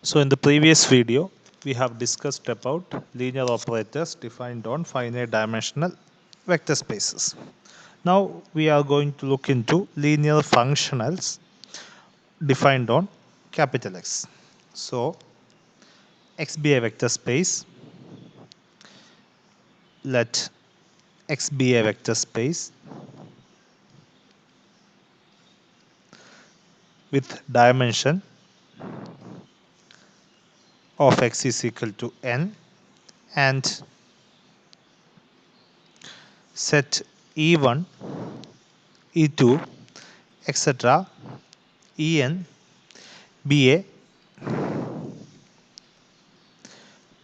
So in the previous video, we have discussed about linear operators defined on finite dimensional vector spaces. Now we are going to look into linear functionals defined on capital X. So X be a vector space. Let X be a vector space with dimension of X is equal to n, and set E1, E2, etc. En be a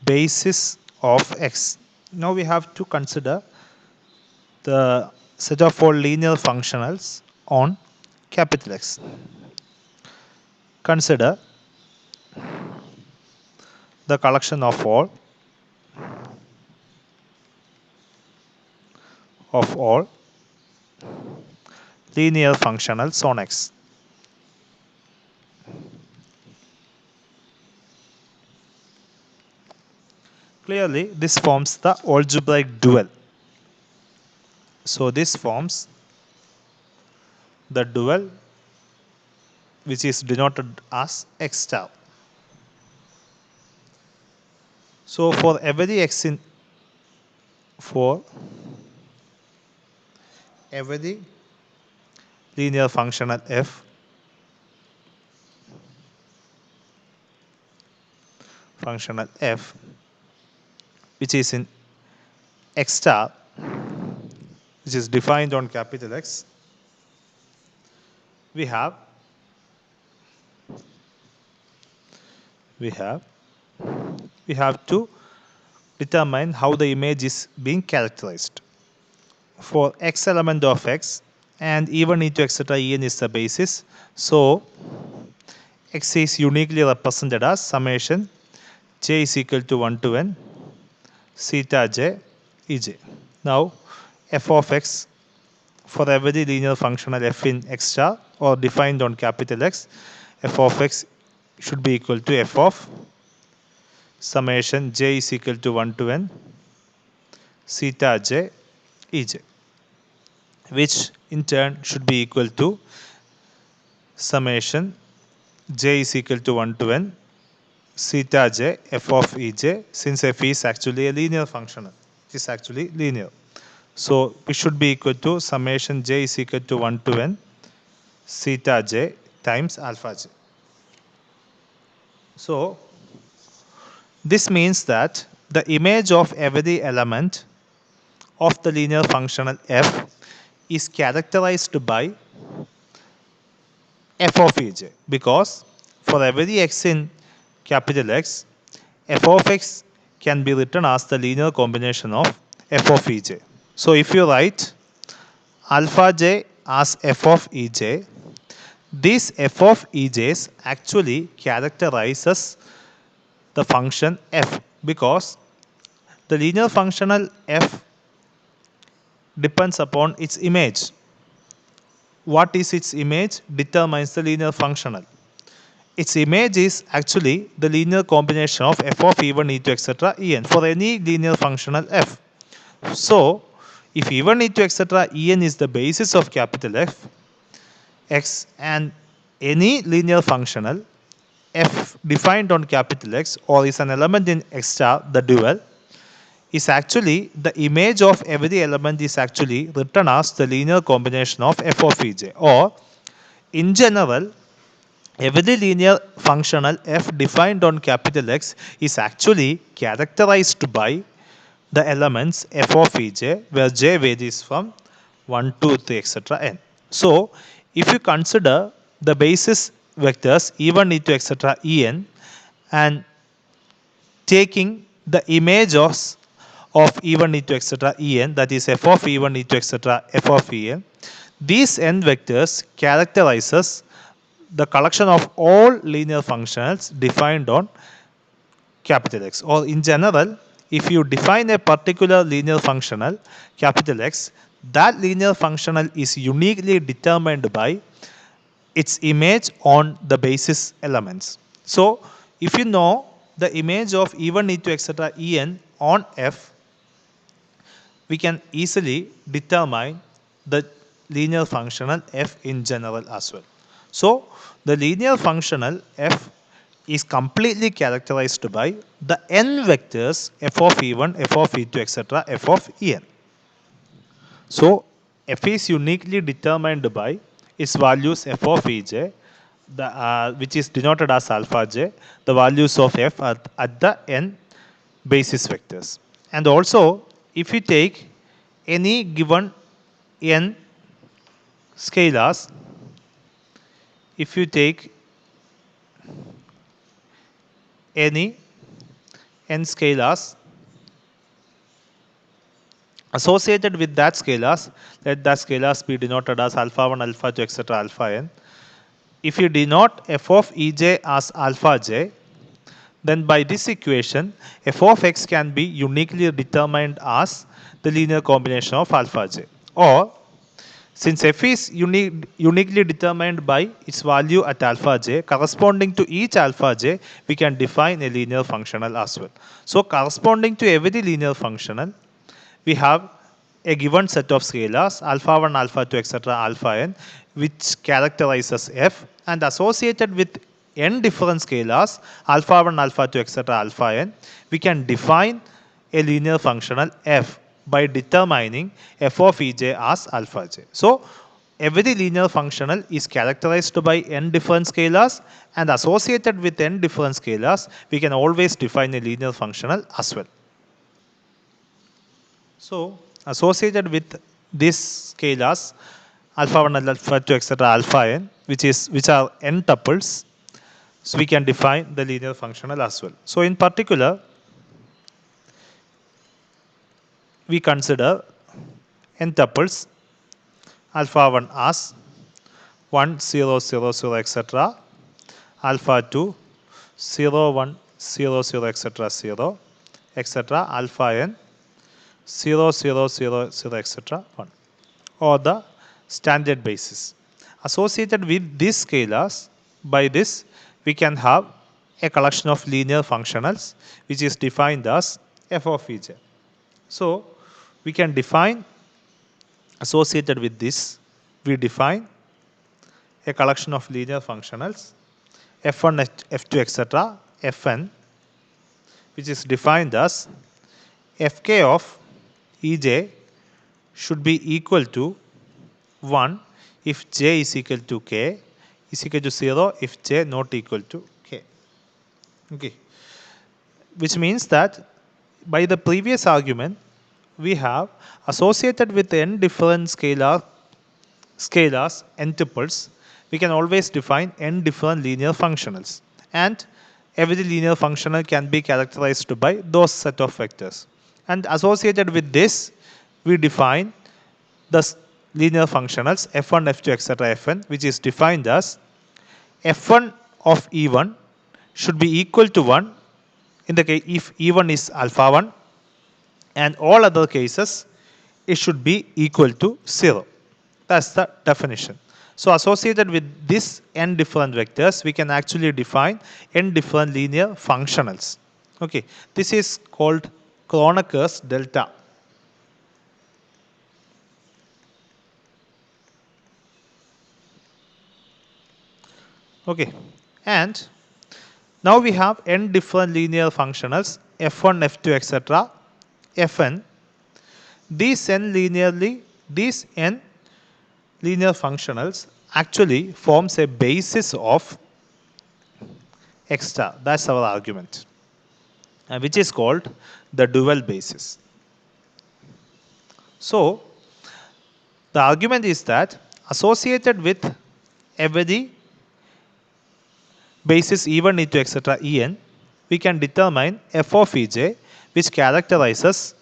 basis of X. Now we have to consider the set of all linear functionals on capital X. Consider the collection of all linear functionals on X. Clearly, this forms the algebraic dual. So this forms the dual which is denoted as X star. So for every linear functional f which is in X star, which is defined on capital X, we have to determine how the image is being characterized. For X element of X, and even into etc. En is the basis, so X is uniquely represented as summation j is equal to 1 to n theta j ej. Now f of x for every linear functional f in x star or defined on capital X, f of x should be equal to f of summation j is equal to 1 to n theta j ej, which in turn should be equal to summation j is equal to 1 to n theta j f of ej, since f is actually a linear functional. It is actually linear. So it should be equal to summation j is equal to 1 to n theta j times alpha j. So this means that the image of every element of the linear functional f is characterized by f of ej, because for every x in capital X, f of x can be written as the linear combination of f of ej. So if you write alpha j as f of ej, this f of ej's actually characterizes the function f, because the linear functional f depends upon its image. What is its image determines the linear functional. Its image is actually the linear combination of f of e1, e2, etc. en for any linear functional f. So, if e1, e2, etc. en is the basis of capital F, x, and any linear functional f defined on capital X or is an element in x star, the dual, is actually the image of every element is actually written as the linear combination of f of ej, or in general every linear functional f defined on capital X is actually characterized by the elements f of ej, where j varies from 1, 2, 3, etc. n. So if you consider the basis vectors e1, e2, etc. en, and taking the image of e1, e2, etc. en, that is f of e1, e2, etc. f of en, these n vectors characterizes the collection of all linear functionals defined on capital X. Or in general, if you define a particular linear functional capital X, that linear functional is uniquely determined by its image on the basis elements. So if you know the image of E1, E2, etc. En on F, we can easily determine the linear functional f in general as well. So the linear functional f is completely characterized by the n vectors f of e1, f of e2, etc., f of en. So f is uniquely determined by its values f of ej, which is denoted as alpha j, the values of f at the n basis vectors. And also, if you take any given n scalars, if you take any n scalars associated with that scalars, let that scalars be denoted as alpha 1, alpha 2, etc., alpha n. If you denote f of ej as alpha j, then by this equation, f of x can be uniquely determined as the linear combination of alpha j. Or, since f is uniquely determined by its value at alpha j, corresponding to each alpha j, we can define a linear functional as well. So, corresponding to every linear functional, we have a given set of scalars alpha 1, alpha 2, etc., alpha n, which characterizes f, and associated with n different scalars alpha 1, alpha 2, etc., alpha n, we can define a linear functional f by determining f of ej as alpha j. So every linear functional is characterized by n different scalars, and associated with n different scalars, we can always define a linear functional as well. So associated with these scalars alpha 1, alpha 2, etc., alpha n, which are n tuples, so we can define the linear functional as well. So in particular, we consider n tuples alpha 1 as 1, 0, 0, 0, etc., alpha 2, 0, 1, 0, 0, etc., 0, etc., alpha n, 0, 0, 0, 0, etc., 1, or the standard basis. Associated with these scalars, by this we can have a collection of linear functionals which is defined as f of ej. So we can define, associated with this, we define a collection of linear functionals f1, f2, etc., fn, which is defined as fk of ej should be equal to 1 if j is equal to k, is equal to 0 if j not equal to k. Okay. Which means that by the previous argument, we have associated with n different scalars, n tuples, we can always define n different linear functionals. And every linear functional can be characterized by those set of vectors. And associated with this, we define the linear functionals f1, f2, etc., fn, which is defined as f1 of e1 should be equal to 1 in the case if e1 is alpha 1, and all other cases it should be equal to 0. That's the definition. So associated with this n different vectors, we can actually define n different linear functionals. Okay, this is called Kroneker's delta. Okay, and now we have n different linear functionals f1, f2, etc., fn. These n linear functionals actually forms a basis of x star. That's our argument, which is called the dual basis. So the argument is that associated with every basis e1, e2, etc., en, we can determine f of ej, which characterizes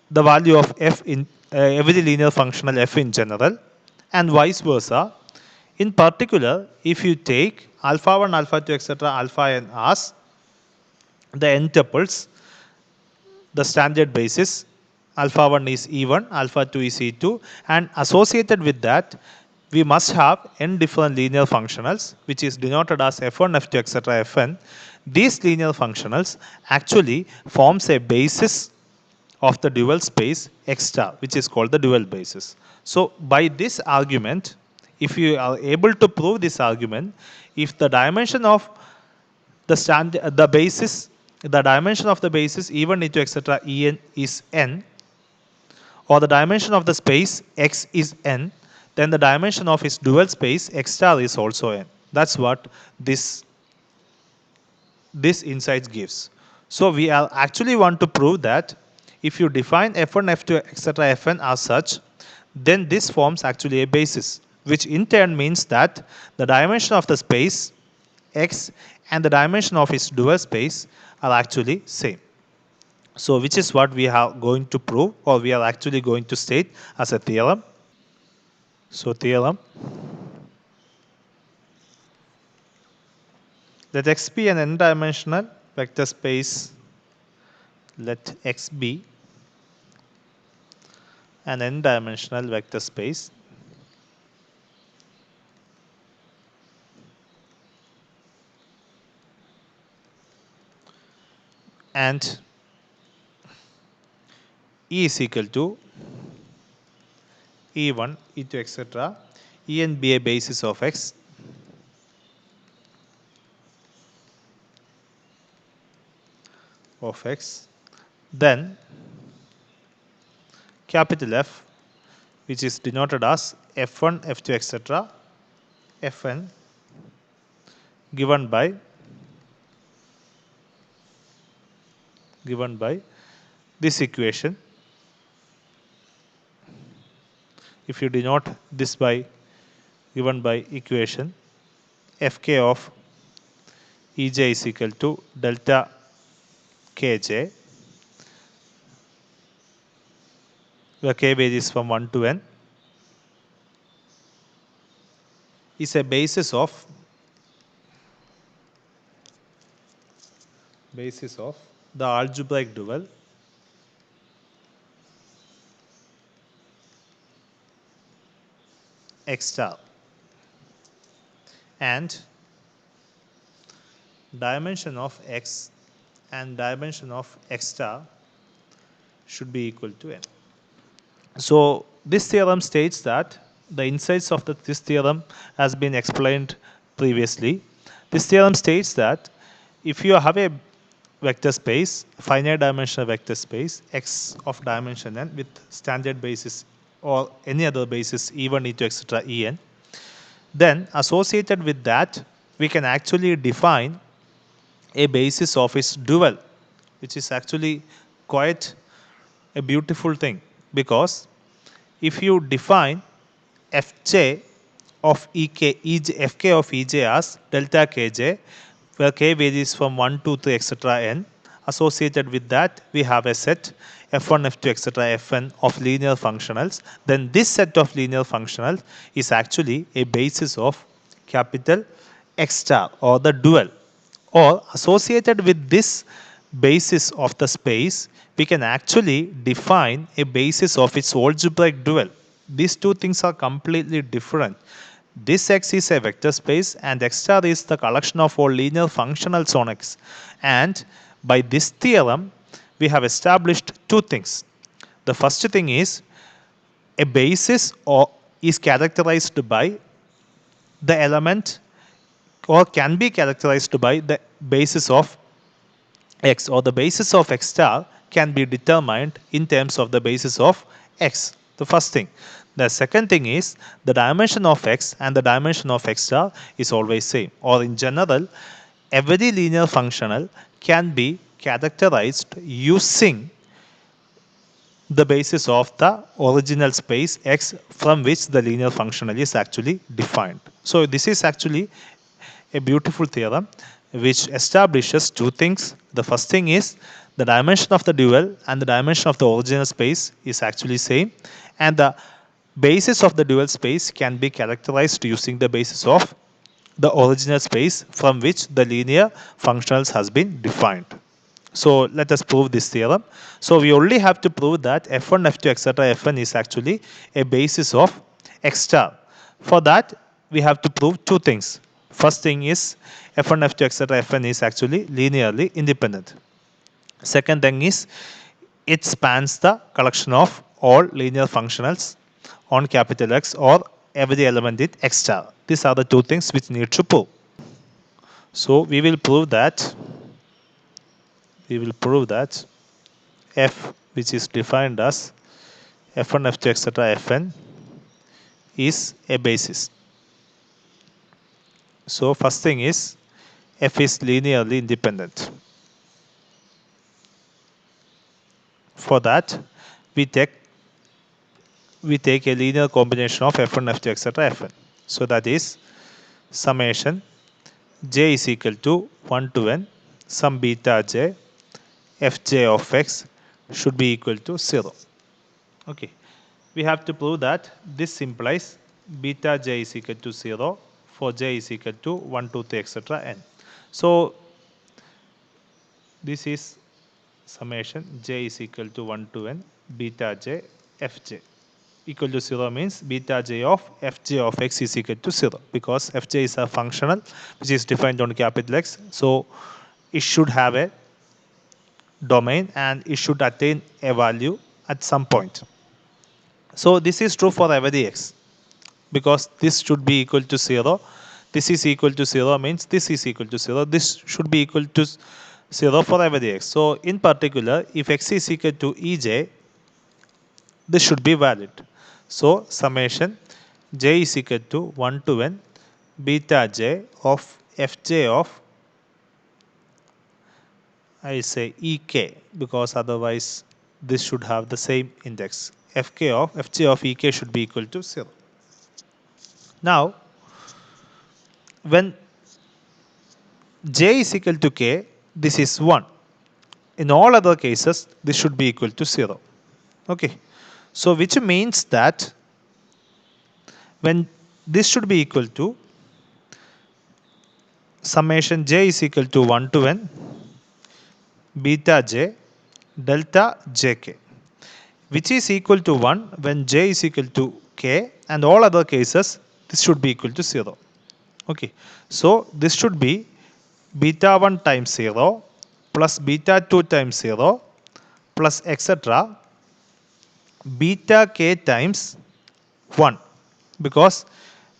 the value of f in every linear functional f in general, and vice versa. In particular, if you take alpha 1, alpha 2, etc., alpha n as the n tuples, the standard basis, alpha 1 is e1, alpha 2 is e2, and associated with that, we must have n different linear functionals, which is denoted as f1, f2, etc., fn. these linear functionals actually forms a basis of the dual space X star, which is called the dual basis. So by this argument, if you are able to prove this argument, if the dimension of the basis, the dimension of the basis even into etc. En is n, or the dimension of the space X is n, then the dimension of its dual space X star is also n. That's what this insight gives. So we are actually want to prove that if you define f1, f2, etc. fn as such, then this forms actually a basis, which in turn means that the dimension of the space X and the dimension of its dual space are actually same. So which is what we are going to prove, or we are actually going to state as a theorem. So theorem, let X be an n-dimensional vector space, let X be an n-dimensional vector space and E is equal to E1, E2, etc. En be a basis of X then capital F, which is denoted as f1, f2, etc. fn given by this equation. If you denote this by given by equation, fk of Ej is equal to delta kj, where k varies from 1 to n, is a basis of the algebraic dual X star, and dimension of X and dimension of X star should be equal to n. So this theorem states that the insights of this theorem has been explained previously. This theorem states that if you have a vector space, finite dimensional vector space, X of dimension n with standard basis or any other basis E1, E2, etc. En, then associated with that, we can actually define a basis of its dual, which is actually quite a beautiful thing, because if you define fj of fk of ej as delta kj, where k varies from 1, 2, 3, etc. n, associated with that we have a set f1, f2, etc. fn of linear functionals, then this set of linear functionals is actually a basis of capital X star, or the dual. Or associated with this basis of the space, we can actually define a basis of its algebraic dual. These two things are completely different. This X is a vector space and X star is the collection of all linear functionals on X. And by this theorem, we have established two things. The first thing is a basis is characterized by the element, or can be characterized by the basis of X, or the basis of X star can be determined in terms of the basis of X. The first thing. The second thing is the dimension of X and the dimension of X star is always same, or in general every linear functional can be characterized using the basis of the original space X from which the linear functional is actually defined. So this is actually a beautiful theorem which establishes two things. The first thing is the dimension of the dual and the dimension of the original space is actually same, and the basis of the dual space can be characterized using the basis of the original space from which the linear functionals has been defined. So let us prove this theorem. So we only have to prove that f1, f2, etc. fn is actually a basis of X star. For that we have to prove two things. First thing is f1, f2, etc. fn is actually linearly independent. Second thing is it spans the collection of all linear functionals on capital X or every element in X star. These are the two things which need to prove. So we will prove that f, which is defined as f1, f2, etc. fn, is a basis. So first thing is f is linearly independent. For that, we take a linear combination of f1, f2, etc. fn. So that is summation j is equal to 1 to n some beta j fj of x should be equal to 0. Okay, we have to prove that this implies beta j is equal to 0 for j is equal to 1, 2, 3, etc. n. So this is summation j is equal to 1 to n beta j fj equal to 0 means beta j of fj of x is equal to 0 because fj is a functional which is defined on capital X. So it should have a domain and it should attain a value at some point. So this is true for every x because this should be equal to 0. This is equal to 0 means this is equal to 0. This should be equal to 0 for every x. So in particular, if x is equal to ej, this should be valid. So summation j is equal to 1 to n beta j of fj of, I say ek because otherwise this should have the same index. Fj of ek should be equal to 0. Now when j is equal to k, this is 1. In all other cases, this should be equal to 0. Okay. So which means that when this should be equal to summation j is equal to 1 to n beta j delta jk, which is equal to 1 when j is equal to k, and all other cases this should be equal to 0. Okay. So this should be beta 1 times 0 plus beta 2 times 0 plus etc. beta k times 1 because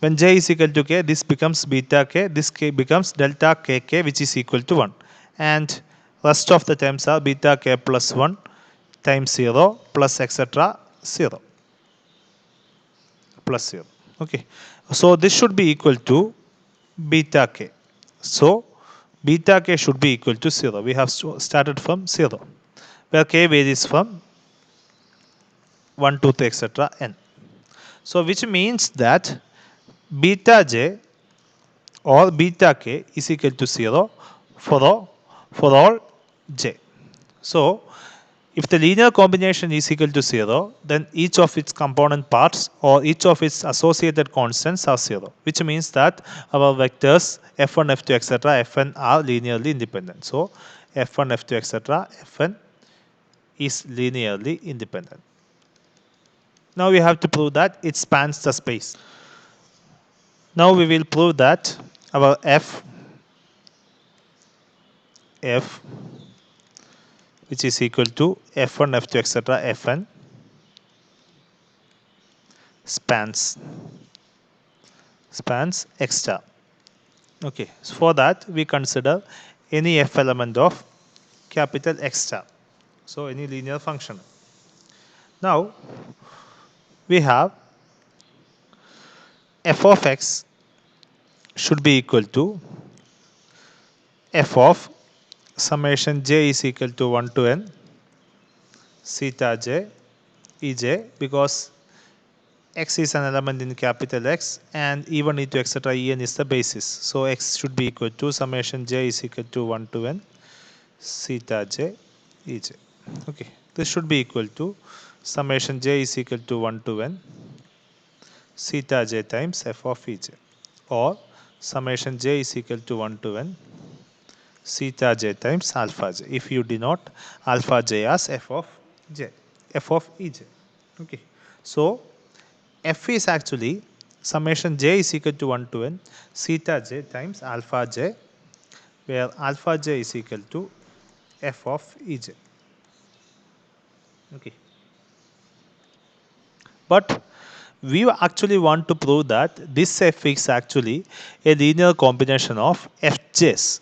when j is equal to k, this becomes beta k, this k becomes delta kk, which is equal to 1, and rest of the terms are beta k plus 1 times 0 plus etc. 0 plus 0. Okay. So this should be equal to beta k. So beta k should be equal to 0. We have started from 0 where k varies from 1, 2, 3, etc. n. So which means that beta j or beta k is equal to 0 for all j. So if the linear combination is equal to 0, then each of its component parts or each of its associated constants are 0, which means that our vectors f1, f2, etc. fn are linearly independent. So f1, f2, etc. fn is linearly independent. Now we have to prove that it spans the space. Now we will prove that our f which is equal to f1, f2, etc. fn spans x star. Okay, so for that we consider any f element of capital X star. So any linear function. Now we have f of x should be equal to f of summation j is equal to 1 to n theta j ej because x is an element in capital X and even into etc. en is the basis. So x should be equal to summation j is equal to 1 to n theta j ej. Okay, this should be equal to summation j is equal to 1 to n theta j times f of ej, or summation j is equal to 1 to n theta j times alpha j if you denote alpha j as f of ej. Okay, so f is actually summation j is equal to 1 to n theta j times alpha j, where alpha j is equal to f of ej. Okay. But we actually want to prove that this f is actually a linear combination of fj's.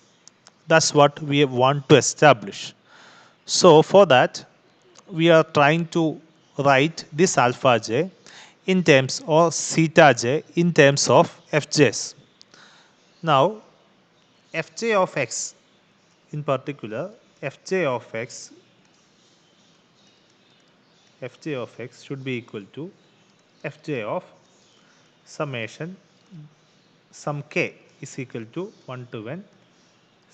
That's what we want to establish. So for that, we are trying to write this alpha j in terms or theta j in terms of fj's. Now, fj of x in particular, fj of x should be equal to fj of summation sum k is equal to 1 to n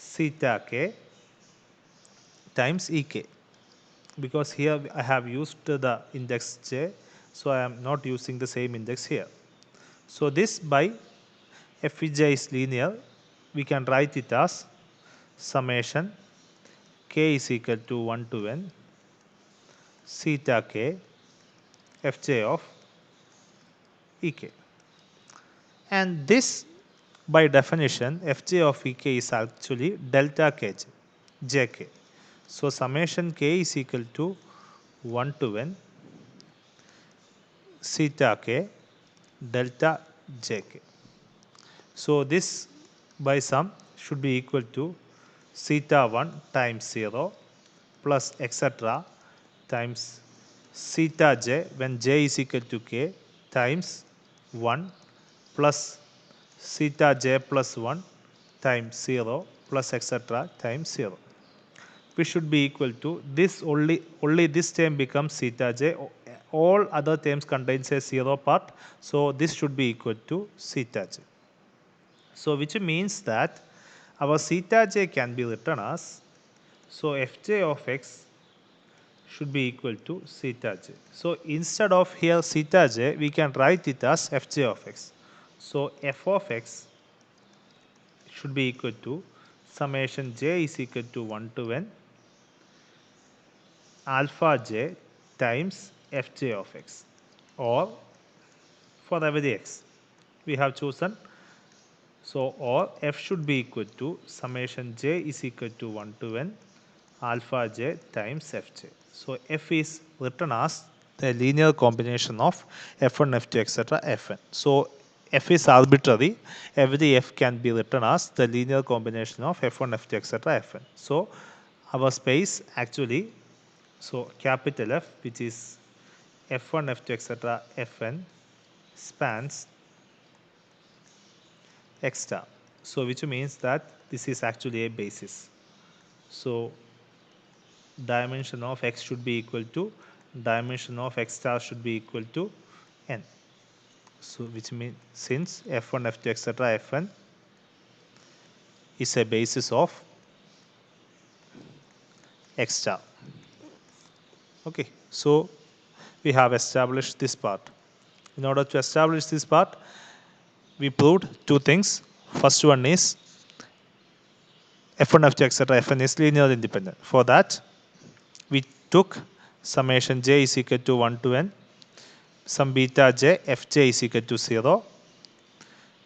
theta k times ek, because here I have used the index j, so I am not using the same index here. So this by fj is linear, we can write it as summation k is equal to 1 to n theta k fj of ek. And this by definition fj of ek is actually delta kj jk. So summation k is equal to 1 to n theta k delta jk. So this by sum should be equal to theta 1 times 0 plus etc. times theta j when j is equal to k times 1 plus theta j plus 1 times 0 plus etc. times 0, which should be equal to this only this term becomes theta j, all other terms contains a 0 part, so this should be equal to theta j. So which means that our theta j can be written as, so fj of x should be equal to theta j. So instead of here theta j, we can write it as fj of x. So f of x should be equal to summation j is equal to 1 to n alpha j times fj of x, or for every x we have chosen. So or f should be equal to summation j is equal to 1 to n alpha j times fj. So f is written as the linear combination of f1, f2, etc. fn. So f is arbitrary. Every f can be written as the linear combination of f1, f2, etc. fn. So our space actually, so capital F, which is f1, f2, etc. fn spans x star. So which means that this is actually a basis. So dimension of x should be equal to dimension of x star should be equal to n. So which means since f1, f2, etc. fn is a basis of x star. Okay, so we have established this part. In order to establish this part, we proved two things. First one is f1, f2, etc. fn is linearly independent. For that, we took summation j is equal to 1 to n some beta j fj is equal to 0,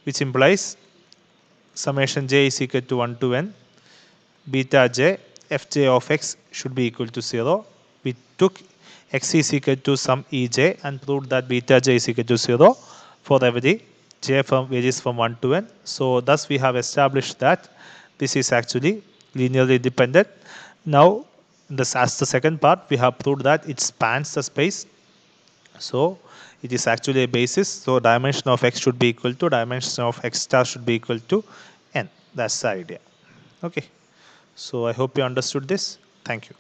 which implies summation j is equal to 1 to n beta j fj of x should be equal to 0. We took x is equal to some ej and proved that beta j is equal to 0 for every j from varies from 1 to n. So thus we have established that this is actually linearly independent. Now this, as the second part, we have proved that it spans the space. So it is actually a basis. So dimension of x should be equal to dimension of x star should be equal to n. That's the idea. Okay. So I hope you understood this. Thank you.